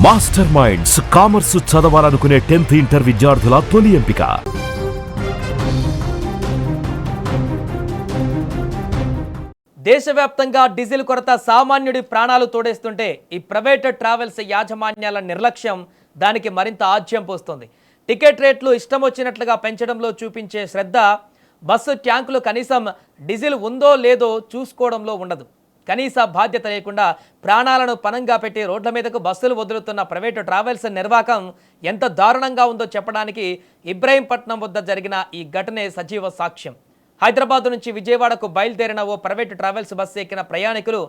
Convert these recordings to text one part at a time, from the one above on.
Master minds commerce చదవాలనుకునే 10th inter విద్యార్థుల తొలి ఎంపిక. దేశవ్యాప్తంగా డీజిల్ కొరత సామాన్యుడి ప్రాణాలు తోడేస్తుంటే ఈ ప్రైవేట్ ట్రావెల్స్ యాజమాన్యాల నిర్లక్ష్యం దానికి మరింత ఆజ్యం పోస్తుంది. టికెట్ రేట్లు ఇష్టం వచ్చినట్లుగా పెంచడంలో చూపించే శ్రద్ధ బస్సు ట్యాంకులు కనీసం డీజిల్ ఉందో లేదో చూసుకోవడంలో ఉండదు. కనీస బాధ్యత లేకుండా ప్రాణాలను పణంగా పెట్టి రోడ్ల మీదకు బస్సులు వదులుతున్న ప్రైవేటు ట్రావెల్స్ నిర్వాహకం ఎంత దారుణంగా ఉందో చెప్పడానికి ఇబ్రహీంపట్నం వద్ద జరిగిన ఈ ఘటనే సజీవ సాక్ష్యం. హైదరాబాద్ నుంచి విజయవాడకు బయలుదేరిన ఓ ప్రైవేటు ట్రావెల్స్ బస్సు ఎక్కిన ప్రయాణికులు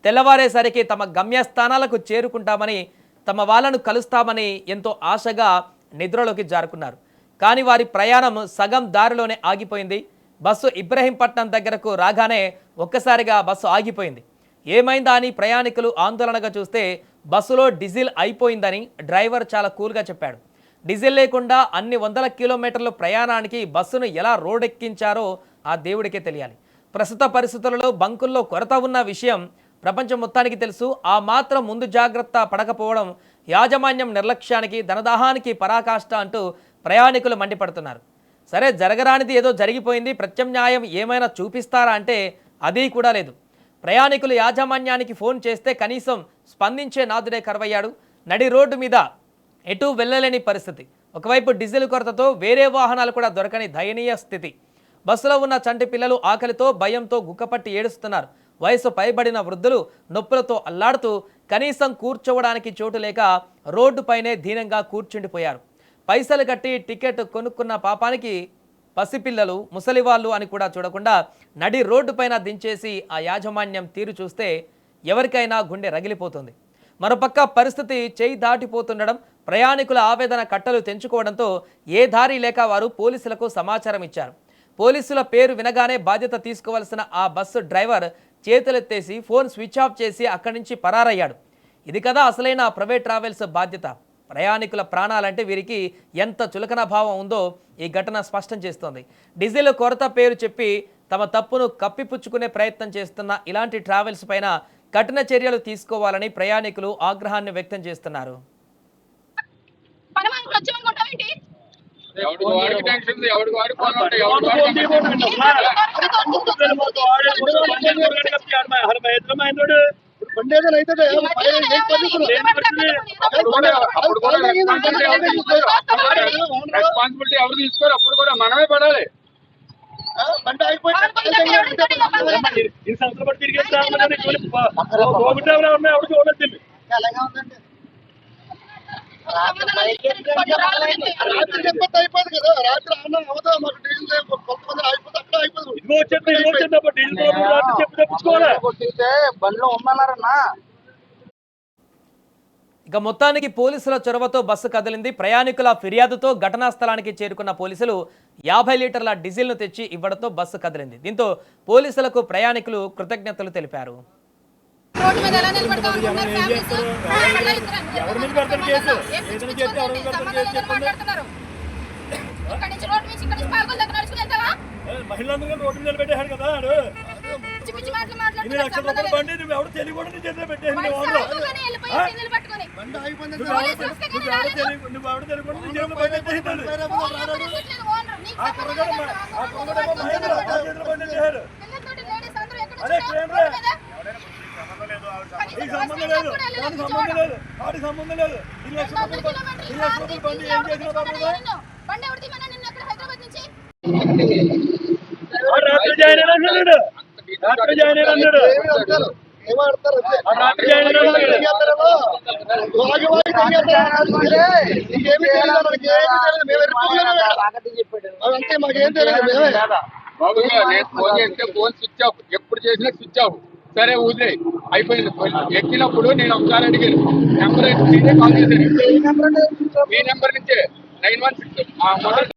తెల్లవారేసరికి తమ గమ్యస్థానాలకు చేరుకుంటామని, తమ వాళ్ళను కలుస్తామని ఎంతో ఆశగా నిద్రలోకి జారుకున్నారు. కానీ వారి ప్రయాణం సగం దారిలోనే ఆగిపోయింది. బస్సు ఇబ్రహీంపట్నం దగ్గరకు రాగానే ఒక్కసారిగా బస్సు ఆగిపోయింది. ఏమైందా అని ప్రయాణికులు ఆందోళనగా చూస్తే బస్సులో డీజిల్ అయిపోయిందని డ్రైవర్ చాలా కూల్గా చెప్పాడు. డీజిల్ లేకుండా అన్ని వందల కిలోమీటర్ల ప్రయాణానికి బస్సును ఎలా రోడ్డెక్కించారో ఆ దేవుడికే తెలియాలి. ప్రస్తుత పరిస్థితులలో బంకుల్లో కొరత ఉన్న విషయం ప్రపంచం మొత్తానికి తెలుసు. ఆ మాత్రం ముందు జాగ్రత్త పడకపోవడం యాజమాన్యం నిర్లక్ష్యానికి, ధనదాహానికి పరాకాష్ట అంటూ ప్రయాణికులు మండిపడుతున్నారు. సరే, జరగరానిది ఏదో జరిగిపోయింది, ప్రత్యామ్నాయం ఏమైనా చూపిస్తారా అంటే అది కూడా లేదు. ప్రయాణికులు యాజమాన్యానికి ఫోన్ చేస్తే కనీసం స్పందించే నాదుడే కరువయ్యాడు. నడి రోడ్డు మీద ఎటు వెళ్ళలేని పరిస్థితి. ఒకవైపు డీజిల్ కొరతతో వేరే వాహనాలు కూడా దొరకని దయనీయ స్థితి. బస్సులో ఉన్న చంటి పిల్లలు ఆకలితో భయంతో గుక్కపట్టి ఏడుస్తున్నారు. వయసు పైబడిన వృద్ధులు నొప్పులతో అల్లాడుతూ కనీసం కూర్చోవడానికి చోటు లేక రోడ్డుపైనే దీనంగా కూర్చుండిపోయారు. పైసలు కట్టి టికెట్ కొనుక్కున్న పాపానికి పసిపిల్లలు, ముసలివాళ్ళు అని కూడా చూడకుండా నడి రోడ్డుపైన దించేసి ఆ యాజమాన్యం తీరు చూస్తే ఎవరికైనా గుండె రగిలిపోతుంది. మరోపక్క పరిస్థితి చేయి దాటిపోతుండడం, ప్రయాణికుల ఆవేదన కట్టలు తెంచుకోవడంతో ఏ దారి లేక వారు పోలీసులకు సమాచారం ఇచ్చారు. పోలీసుల పేరు వినగానే బాధ్యత తీసుకోవాల్సిన ఆ బస్సు డ్రైవర్ చేతులెత్తేసి ఫోన్ స్విచ్ ఆఫ్ చేసి అక్కడి నుంచి పరారయ్యాడు. ఇది కదా అసలైన ప్రైవేట్ ట్రావెల్స్ బాధ్యత. ప్రయాణికుల ప్రాణాలంటే వీరికి ఎంత చులకన భావం ఉందో ఈ ఘటన స్పష్టం చేస్తోంది. డీజిల్ కొరత పేరు చెప్పి తమ తప్పును కప్పిపుచ్చుకునే ప్రయత్నం చేస్తున్న ఇలాంటి ట్రావెల్స్ పైన కఠిన చర్యలు తీసుకోవాలని ప్రయాణికులు ఆగ్రహాన్ని వ్యక్తం చేస్తున్నారు. రెస్పాన్సిబిలిటీ ఎవరు తీసుకోరు, అప్పుడు కూడా మనమే పడాలి. ఇక మొత్తానికి పోలీసుల చొరవతో బస్సు కదిలింది. ప్రయాణికుల ఫిర్యాదుతో ఘటనా స్థలానికి చేరుకున్న పోలీసులు 50 లీటర్ల డీజిల్ను తెచ్చి ఇవ్వడంతో బస్సు కదిలింది. దీంతో పోలీసులకు ప్రయాణికులు కృతజ్ఞతలు తెలిపారు. మహిళలందరూ రోడ్డు మీద పెట్టేశాడు కదా, ఇన్ని లక్షల రూపాయల బండి నువ్వు ఎవరు తెలియకూడదు నీ చేతిలో పెట్టేసి నువ్వు ఎవరు తెలియకూడదు నీ చేతిలో బండి పెట్టేసాడు. ఆ కుర్రగాడు బండి చేశాడు. అదే నీకు సంబంధం లేదు, దానికి సంబంధం లేదు, వాడికి సంబంధం లేదు. 2 లక్షల రూపాయలు బండి ఏం చేసిన రాత్రి జాయిన్ అన్నాడు, రాత్రి జాయిన్ అన్నాడు, రాత్రి జాయిన్ ఫోన్ చేస్తే ఫోన్ స్విచ్ ఆఫ్, ఎప్పుడు చేసినా స్విచ్ ఆఫ్. సరే వదిలే, అయిపోయింది. ఎక్కినప్పుడు నేను ఒకసారి అడిగాను, నెంబర్ కాల్ చేశాను, మీ నెంబర్ నుంచే 916